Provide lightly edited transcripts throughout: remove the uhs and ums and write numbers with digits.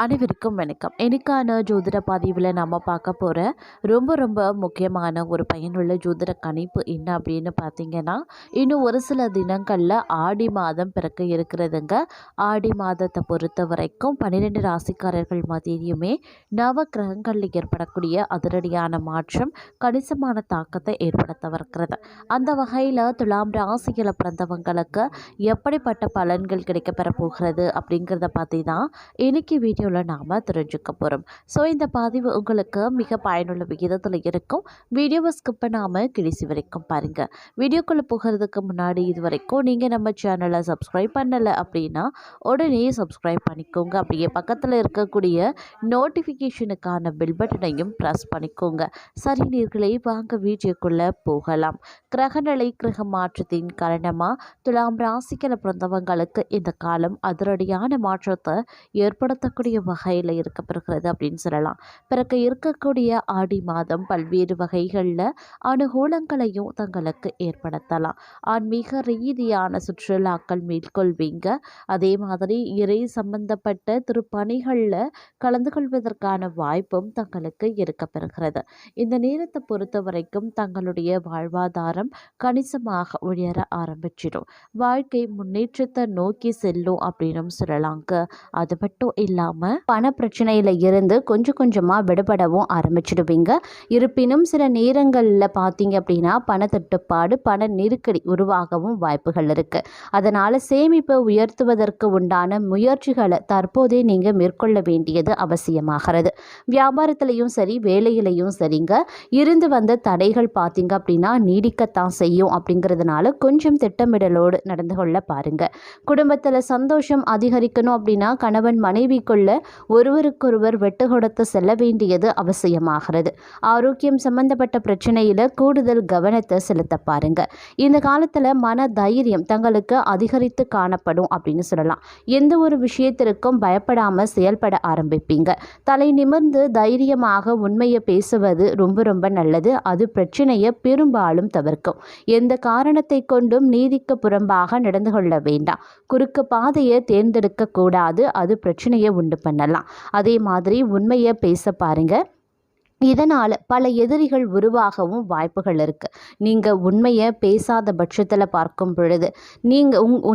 அனைவருக்கும் வணக்கம். இன்னைக்கான ஜோதிட பதிவில் நம்ம பார்க்க போகிற ரொம்ப முக்கியமான ஒரு பயனுள்ள ஜோதிட கணிப்பு என்ன அப்படின்னு பார்த்தீங்கன்னா, இன்னும் ஒரு சில தினங்களில் ஆடி மாதம் பிறக்க இருக்கிறதுங்க. ஆடி மாதத்தை பொறுத்த வரைக்கும் 12 ராசிக்காரர்கள் மத்தியிலுமே நவ கிரகங்களில் ஏற்படக்கூடிய அதிரடியான மாற்றம் கணிசமான தாக்கத்தை ஏற்படுத்தவிருக்கிறது. அந்த வகையில் துலாம் ராசியில் பிறந்தவங்களுக்கு எப்படிப்பட்ட பலன்கள் கிடைக்கப்பெற போகிறது அப்படிங்கிறத பற்றி தான் இன்னைக்கு வீடியோவில் நாம் தெரிஞ்சுக்க போகிறோம். ஸோ இந்த பதிவு உங்களுக்கு மிக பயனுள்ள விகிதத்தில் இருக்கும். வீடியோவை ஸ்கிப் பண்ணாமல் கடைசி வரைக்கும் பாருங்கள். வீடியோக்குள்ளே போகிறதுக்கு முன்னாடி இது வரைக்கும் நீங்கள் நம்ம சேனலை சப்ஸ்கிரைப் பண்ணலை அப்படின்னா உடனே சப்ஸ்கிரைப் பண்ணிக்கோங்க. அப்படியே பக்கத்தில் இருக்கக்கூடிய நோட்டிஃபிகேஷனுக்கான பெல் பட்டனையும் ப்ரெஸ் பண்ணிக்கோங்க. சரி நேயர்களே, வாங்க வீடியோக்குள்ளே போகலாம். கிரகநிலை கிரக மாற்றத்தின் காரணமாக துலாம் ராசியில் பிறந்தவங்களுக்கு இந்த காலம் அதிரடியான மாற்றத்தை ஏற்படுத்தக்கூடிய வகையில் இருக்கப்படுகிறது அப்படின்னு சொல்லலாம். பிறகு இருக்கக்கூடிய ஆடி மாதம் பல்வேறு வகைகளில் அனுகூலங்களையும் தங்களுக்கு ஏற்படுத்தலாம். ஆன்மீக ரீதியான சுற்றுலாக்கள் மேற்கொள்வீங்க. அதே மாதிரி இறை சம்பந்தப்பட்ட திருப்பணிகளில் கலந்து கொள்வதற்கான வாய்ப்பும் தங்களுக்கு இருக்கப்பெறுகிறது. இந்த நேரத்தை பொறுத்த வரைக்கும் தங்களுடைய வாழ்வாதாரம் கணிசமாக உயர ஆரம்பிச்சிடும். வாழ்க்கை முன்னேற்றத்தை நோக்கி செல்லும் அப்படின்னு சொல்லலாங்க. அது மட்டும் இல்லாமல் பண பிரச்சனையில் இருந்து கொஞ்சமாக விடுபடவும் ஆரம்பிச்சிடுவீங்க. இருப்பினும் சில நேரங்களில் பார்த்தீங்க அப்படின்னா பணத்தட்டுப்பாடு, பண நெருக்கடி உருவாகவும் வாய்ப்புகள் இருக்குது. அதனால் சேமிப்பை உயர்த்துவதற்கு உண்டான முயற்சிகளை தற்போதே நீங்கள் மேற்கொள்ள வேண்டியது அவசியமாகிறது. வியாபாரத்திலையும் சரி, வேலையிலையும் சரிங்க, இருந்து வந்த தடைகள் பார்த்தீங்க அப்படின்னா நீடிக்கத்தான் செய்யும். அப்படிங்கிறதுனால கொஞ்சம் திட்டமிடலோடு நடந்து கொள்ள பாருங்க. குடும்பத்தில் சந்தோஷம் அதிகரிக்கணும் அப்படின்னா கணவன் மனைவிக்குள்ள ஒருவருக்கொருவர் வெட்டு கொடுத்து செல்ல வேண்டியது அவசியமாகிறது. ஆரோக்கியம் சம்பந்தப்பட்ட பிரச்சனையில் கூடுதல் கவனத்தை செலுத்த பாருங்க. இந்த காலத்தில் மன தைரியம் தங்களுக்கு அதிகரித்து காணப்படும் அப்படின்னு சொல்லலாம். எந்த ஒரு விஷயத்திற்கும் பயப்படாமல் செயல்பட ஆரம்பிப்பீங்க. தலை நிமிர்ந்து தைரியமாக உண்மையை பேசுவது ரொம்ப நல்லது. அது பிரச்சனையை பெரும்பாலும் தவிர்க்கும். எந்த காரணத்தை கொண்டும் நீதிக்கு புறம்பாக நடந்து கொள்ள வேண்டாம். குறுக்கு பாதையை தேர்ந்தெடுக்க கூடாது. அது பிரச்சனையை உண்டு பண்ணலாம். அதே மாதிரி உண்மையை பேச பாருங்க. இதனால் பல எதிரிகள் உருவாகவும் வாய்ப்புகள் இருக்குது. நீங்கள் உண்மையை பேசாத பட்சத்தில் பார்க்கும் பொழுது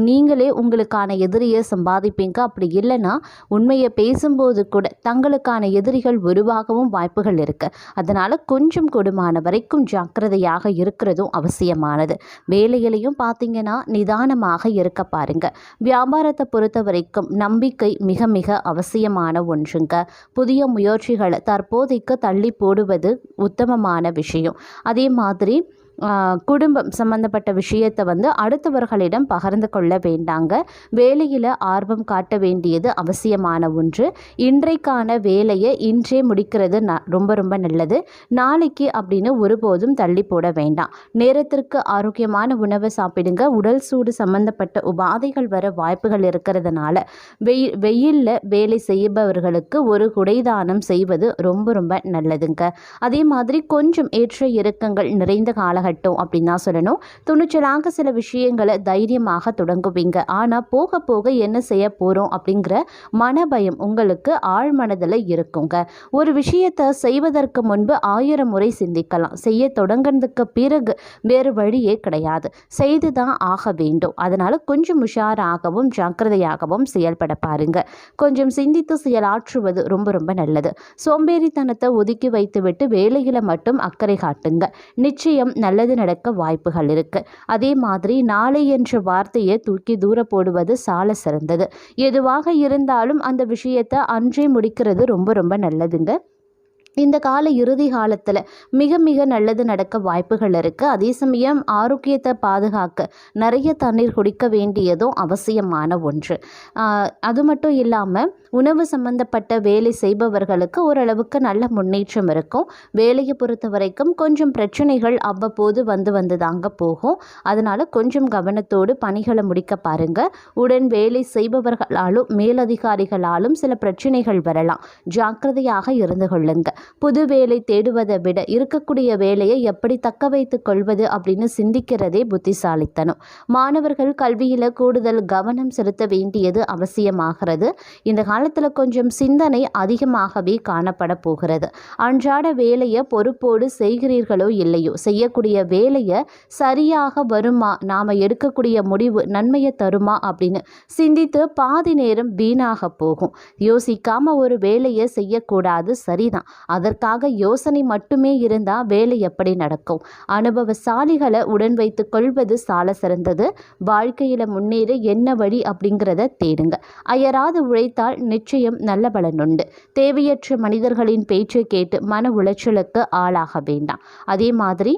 நீங்களே உங்களுக்கான எதிரியை சம்பாதிப்பீங்க. அப்படி இல்லைன்னா உண்மையை பேசும்போது கூட தங்களுக்கான எதிரிகள் உருவாகவும் வாய்ப்புகள் இருக்குது. அதனால் கொஞ்சம் கூடுமான வரைக்கும் ஜாக்கிரதையாக இருக்கிறதும் அவசியமானது. வேலையிலையும் பார்த்தீங்கன்னா நிதானமாக இருக்க பாருங்க. வியாபாரத்தை பொறுத்த வரைக்கும் நம்பிக்கை மிக அவசியமான ஒன்றுங்க. புதிய முயற்சிகளை தற்போதைக்கு தள்ளி போடுவது உத்தமமான விஷயம். அதே மாதிரி குடும்பம் சம்பந்தப்பட்ட விஷயத்தை அடுத்தவர்களிடம் பகிர்ந்து கொள்ள வேண்டாங்க. வேலையில் ஆர்வம் காட்ட வேண்டியது அவசியமான ஒன்று. இன்றைக்கான வேலையை இன்றே முடிக்கிறது ரொம்ப நல்லது. நாளைக்கு அப்படின்னு ஒருபோதும் தள்ளி போட வேண்டாம். நேரத்திற்கு ஆரோக்கியமான உணவை சாப்பிடுங்க. உடல் சூடு சம்பந்தப்பட்ட உபாதைகள் வர வாய்ப்புகள் இருக்கிறதுனால வெயிலில் வேலை செய்பவர்களுக்கு ஒரு குடைதானம் செய்வது ரொம்ப நல்லதுங்க. அதே மாதிரி கொஞ்சம் ஏற்ற இறக்கங்கள் நிறைந்த காலகட்டம் அப்படின்னு தான் சொல்லணும். துணிச்சலாக சில விஷயங்களை தைரியமாக தொடங்குவீங்க. ஆனால் போக என்ன செய்ய போகிறோம் அப்படிங்கிற மனபயம் உங்களுக்கு ஆழ்மனதில் இருக்குங்க. ஒரு விஷயத்தை செய்வதற்கு முன்பு 1000 முறை சிந்திக்கலாம். செய்ய தொடங்கினதுக்கு பிறகு வேறு வழியே கிடையாது. செய்து தான் ஆக வேண்டும். அதனால் கொஞ்சம் உஷாராகவும் ஜாக்கிரதையாகவும் செயல்பட பாருங்க. கொஞ்சம் சிந்தித்து செயலாற்றுவது ரொம்ப நல்லது. சோம்பேறித்தனத்தை ஒதுக்கி வைத்துவிட்டு வேலையில் மட்டும் அக்கறை காட்டுங்க. நிச்சயம் நல்லது நடக்க வாய்ப்புகள் இருக்கு. அதே மாதிரி நாளை என்ற வார்த்தையை தூக்கி தூர போடுவது சால சிறந்தது. எதுவாக இருந்தாலும் அந்த விஷயத்தை அன்றே முடிக்கிறது ரொம்ப நல்லதுங்க. இந்த கால இறுதி காலத்தில் மிக நல்லது நடக்க வாய்ப்புகள் இருக்குது. அதே சமயம் ஆரோக்கியத்தை பாதுகாக்க நிறைய தண்ணீர் குடிக்க வேண்டியதும் அவசியமான ஒன்று. அது மட்டும் இல்லாமல் உணவு சம்பந்தப்பட்ட வேலை செய்பவர்களுக்கு ஓரளவுக்கு நல்ல முன்னேற்றம் இருக்கும். வேலையை பொறுத்த வரைக்கும் கொஞ்சம் பிரச்சனைகள் அவ்வப்போது வந்து தாங்க போகும். அதனால் கொஞ்சம் கவனத்தோடு பணிகளை முடிக்க பாருங்க. உடன் வேலை செய்பவர்களாலும் மேலதிகாரிகளாலும் சில பிரச்சனைகள் வரலாம். ஜாக்கிரதையாக இருந்து கொள்ளுங்க. புது வேலை தேடுவதை விட இருக்கக்கூடிய வேலையை எப்படி தக்க வைத்து கொள்வது அப்படின்னு சிந்திக்கிறதே புத்திசாலித்தனம். மாணவர்கள் கல்வியில் கூடுதல் கவனம் செலுத்த வேண்டியது அவசியமாகிறது. இந்த காலத்தில் கொஞ்சம் சிந்தனை அதிகமாகவே காணப்பட போகிறது. அன்றாட வேலையை பொறுப்போடு செய்கிறீர்களோ இல்லையோ, செய்யக்கூடிய வேலையை சரியாக வருமா, நாம் எடுக்கக்கூடிய முடிவு நன்மையை தருமா அப்படின்னு சிந்தித்து பாதி நேரம் வீணாக போகும். யோசிக்காம ஒரு வேலையை செய்யக்கூடாது, சரிதான். அதற்காக யோசனை மட்டுமே இருந்தால் வேலை எப்படி நடக்கும்? அனுபவசாலிகளை உடன் வைத்து கொள்வது சால சிறந்தது. வாழ்க்கையில் முன்னேற என்ன வழி அப்படிங்கிறத தேடுங்க. அயராது உழைத்தால் நிச்சயம் நல்ல பலன் உண்டு. தேவையற்ற மனிதர்களின் பேச்சை கேட்டு மன உளைச்சலுக்கு ஆளாக வேண்டாம். அதே மாதிரி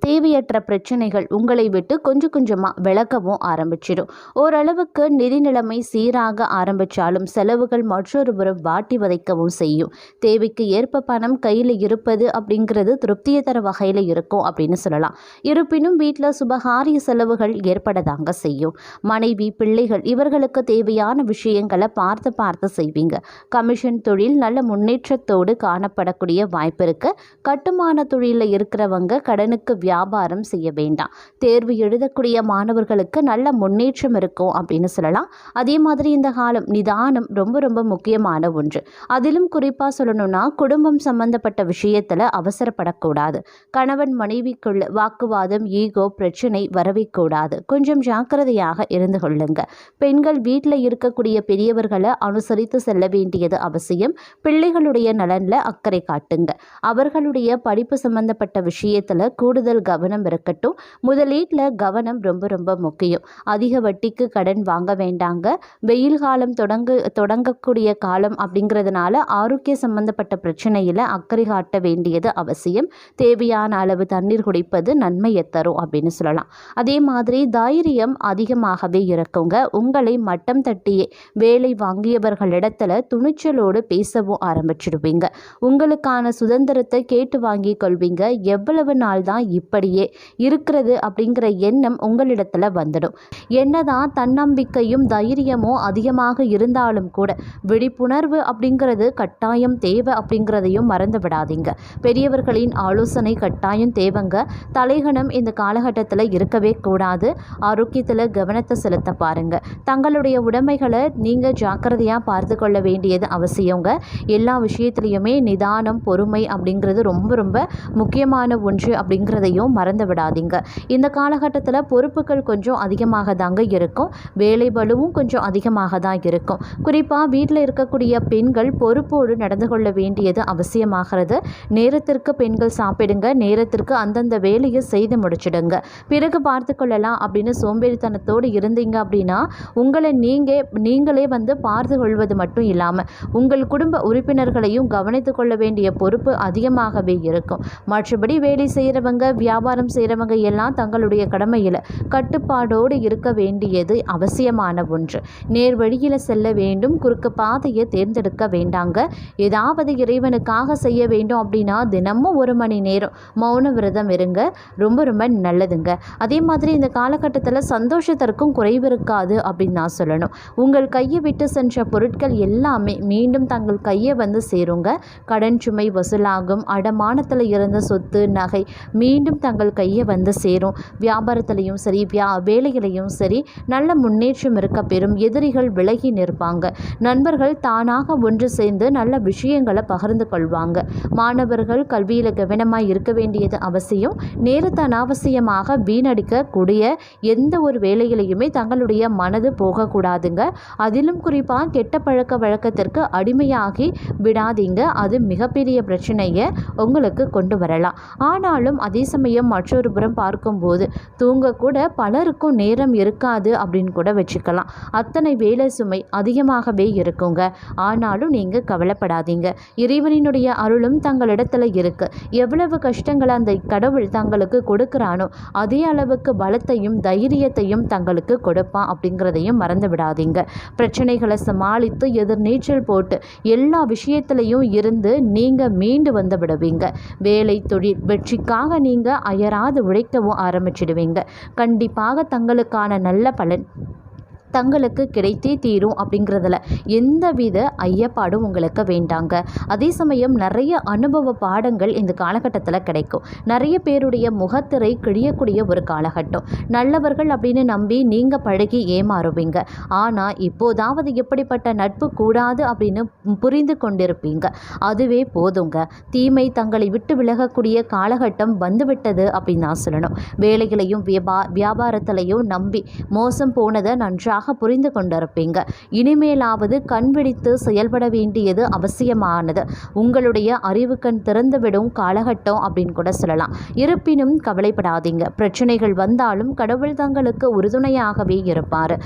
தேவையற்ற பிரச்சனைகள் உங்களை விட்டு கொஞ்சம் கொஞ்சமாக விலகவும் ஆரம்பிச்சிடும். ஓரளவுக்கு நிதி நிலைமை சீராக ஆரம்பித்தாலும் செலவுகள் மற்றொரு புறம் வாட்டி வதைக்கவும் செய்யும். தேவைக்கு ஏற்ப பணம் கையில் இருப்பது அப்படிங்கிறது திருப்தியை தர வகையில் இருக்கும் அப்படின்னு சொல்லலாம். இருப்பினும் வீட்டில் சுபகாரிய செலவுகள் ஏற்படதாங்க செய்யும். மனைவி, பிள்ளைகள் இவர்களுக்கு தேவையான விஷயங்களை பார்த்து செய்வீங்க. கமிஷன் தொழில் நல்ல முன்னேற்றத்தோடு காணப்படக்கூடிய வாய்ப்பு இருக்கு. கட்டுமான தொழிலில் இருக்கிறவங்க கடனுக்கு வியாபாரம் செய்ய வேண்டாம். தேர்வு எழுதக்கூடிய மாணவர்களுக்கு நல்ல முன்னேற்றம் இருக்கும் அப்படின்னு சொல்லலாம். அதே மாதிரி இந்த காலம் நிதானம் ரொம்ப ரொம்ப முக்கியமான ஒன்று. அதிலும் குறிப்பாக சொல்லணும்னா குடும்பம் சம்பந்தப்பட்ட விஷயத்தில் அவசரப்படக்கூடாது. கணவன் மனைவிக்குள்ள வாக்குவாதம், ஈகோ பிரச்சனை வரவே கூடாது. கொஞ்சம் ஜாக்கிரதையாக இருந்து கொள்ளுங்க. பெண்கள் வீட்டில் இருக்கக்கூடிய பெரியவர்களை அனுசரித்து செல்ல வேண்டியது அவசியம். பிள்ளைகளுடைய நலனில் அக்கறை காட்டுங்க. அவர்களுடைய படிப்பு சம்பந்தப்பட்ட விஷயத்தில் கூடுதல் கவனம் இருக்கட்டும். முதலீட்டில் கவனம் ரொம்ப ரொம்ப முக்கியம். அதிக வட்டிக்கு கடன் வாங்க வேண்டாங்க. வெயில் காலம் தொடங்கக்கூடிய காலம் அப்படிங்கிறதுனால ஆரோக்கிய சம்பந்தப்பட்ட பிரச்சனையில் அக்கறை காட்ட வேண்டியது அவசியம். தேவையான அளவு தண்ணீர் குடிப்பது நன்மையை தரும் அப்படின்னு சொல்லலாம். அதே மாதிரி தைரியம் அதிகமாகவே இருக்குங்க. உங்களை மட்டம் தட்டியே வேலை வாங்கியவர்களிடத்துல துணிச்சலோடு பேசவும் ஆரம்பிச்சிடுவீங்க. உங்களுக்கான சுதந்திரத்தை கேட்டு வாங்கி கொள்வீங்க. எவ்வளவு நாள் தான் இப்படியே இருக்கிறது அப்படிங்கிற எண்ணம் உங்களிடத்துல வந்துடும். என்னதான் தன்னம்பிக்கையும் தைரியமும் அதிகமாக இருந்தாலும் கூட விழிப்புணர்வு அப்படிங்கிறது கட்டாயம் தேவை அப்படிங்கிறதையும் மறந்து விடாதீங்க. பெரியவர்களின் ஆலோசனை கட்டாயம் தேவைங்க. தலைகணம் இந்த காலகட்டத்தில் இருக்கவே கூடாது. ஆரோக்கியத்தில் கவனத்தை செலுத்த பாருங்க. தங்களுடைய உடைமைகளை நீங்கள் ஜாக்கிரதையாக பார்த்து கொள்ள வேண்டியது அவசியங்க. எல்லா விஷயத்துலையுமே நிதானம், பொறுமை அப்படிங்கிறது ரொம்ப ரொம்ப முக்கியமான ஒன்று அப்படிங்கிறதையும் மறந்து விடாதீங்க. இந்த காலகட்டத்தில் பொறுப்புகள் கொஞ்சம் அதிகமாக தாங்க இருக்கும். வேலை பளுவும் கொஞ்சம் அதிகமாக தான் இருக்கும். குறிப்பாக வீட்டில் இருக்கக்கூடிய பெண்கள் பொறுப்போடு நடந்து கொள்ள வேண்டியது அவசியமாகிறது. நேரத்திற்கு பெண்கள் சாப்பிடுங்க. நேரத்திற்கு அந்தந்த வேலையை செய்து முடிச்சிடுங்க. பிறகு பார்த்து கொள்ளலாம் அப்படின்னு சோம்பேறித்தனத்தோடு இருந்தீங்க அப்படின்னா உங்களை நீங்களே பார்த்து கொள்வது மட்டும் இல்லாமல் உங்கள் குடும்ப உறுப்பினர்களையும் கவனித்து கொள்ள வேண்டிய பொறுப்பு அதிகமாகவே இருக்கும். மற்றபடி வேலை செய்கிறவங்க, வியாபாரம் செய்கிறவங்க எல்லாம் தங்களுடைய கடமையில் கட்டுப்பாடோடு இருக்க வேண்டியது அவசியமான ஒன்று. நேர் வழியில் செல்ல வேண்டும். குறுக்கு பாதையை தேர்ந்தெடுக்க வேண்டாங்க. ஏதாவது இறைவனுக்காக செய்ய வேண்டும் அப்படின்னா தினமும் 1 மணி நேரம் மௌன விரதம் இருங்க. ரொம்ப ரொம்ப நல்லதுங்க. அதே மாதிரி இந்த காலகட்டத்தில் சந்தோஷத்திற்கும் குறைவு இருக்காது அப்படின்னு நான் சொல்லணும். உங்கள் கையை விட்டு சென்ற பொருட்கள் எல்லாமே மீண்டும் தங்கள் கையை சேருங்க. கடன் சுமை வசூலாகும். அடமானத்தில் இருந்த சொத்து, நகை மீண்டும் தங்கள் கையை சேரும். வியாபாரத்திலையும் சரி, வேலைகளையும் சரி நல்ல முன்னேற்றம் இருக்க பெறும். எதிரிகள் விலகி நிற்பாங்க. நண்பர்கள் தானாக ஒன்று சேர்ந்து நல்ல விஷயங்களை பகிர்ந்து கொள்வாங்க. மாணவர்கள் கல்வியில் கவனமாக இருக்க வேண்டியது அவசியம். நேரத்தை அனாவசியமாக வீணடிக்கக்கூடிய எந்த ஒரு வேலைகளையுமே தங்களுடைய மனது போகக்கூடாதுங்க. அதிலும் குறிப்பாக கெட்ட பழக்க வழக்கத்திற்கு அடிமையாகி விடாதீங்க. அது மிகப்பெரிய பிரச்சனையை உங்களுக்கு கொண்டு வரலாம். ஆனாலும் அதே சமயம் மற்றொரு புறம் பார்க்கும்போது தூங்கக்கூட பலருக்கும் நேரம் இருக்காது அப்படின்னு கூட வச்சுக்கலாம். அத்தனை வேலை சுமை அதிகமாகவே இருக்குங்க. ஆனாலும் நீங்கள் கவலைப்படாதீங்க. இறைவனினுடைய அருளும் தங்களிடத்துல இருக்கு. எவ்வளவு கஷ்டங்களை அந்த கடவுள் தங்களுக்கு கொடுக்குறானோ அதே அளவுக்கு பலத்தையும் தைரியத்தையும் தங்களுக்கு கொடுப்பான் அப்படிங்கிறதையும் மறந்து விடாதீங்க. பிரச்சனைகளை சமாளித்து எதிர்நீச்சல் போட்டு எல்லா விஷயத்திலையும் இருந்து நீங்கள் மீண்டு வந்து விடுவீங்க. வேலை, தொழில் வெற்றிக்காக நீங்கள் அயராது உழைக்கவும் ஆரம்பிச்சிடுவீங்க. கண்டிப்பாக தங்களுக்கான நல்ல பலன் தங்களுக்கு கிடைத்தே தீரும் அப்படிங்கிறதுல எந்தவித ஐயப்பாடும் உங்களுக்கு வேண்டாங்க. அதே சமயம் நிறைய அனுபவ பாடங்கள் இந்த காலகட்டத்தில் கிடைக்கும். நிறைய பேருடைய முகத்திரை கிழியக்கூடிய ஒரு காலகட்டம். நல்லவர்கள் அப்படின்னு நம்பி நீங்கள் பழகி ஏமாறுவீங்க. ஆனால் இப்போதாவது எப்படிப்பட்ட நட்பு கூடாது அப்படின்னு புரிந்து கொண்டிருப்பீங்க. அதுவே போதுங்க. தீமை தங்களை விட்டு விலகக்கூடிய காலகட்டம் வந்துவிட்டது அப்படின்னு நான் சொல்லணும். வேலைகளையும் வியாபாரத்திலையும் நம்பி மோசம் போனதை நன்றாக புரிந்து கொண்டிருப்பீங்க. இனிமேலாவது கண் விழித்து செயல்பட வேண்டியது அவசியமானது. உங்களுடைய அறிவு கண் திறந்துவிடும் காலகட்டம் அப்படின்னு கூட சொல்லலாம். இருப்பினும் கவலைப்படாதீங்க. பிரச்சனைகள் வந்தாலும் கடவுள் தங்களுக்கு உறுதுணையாகவே இருப்பார்.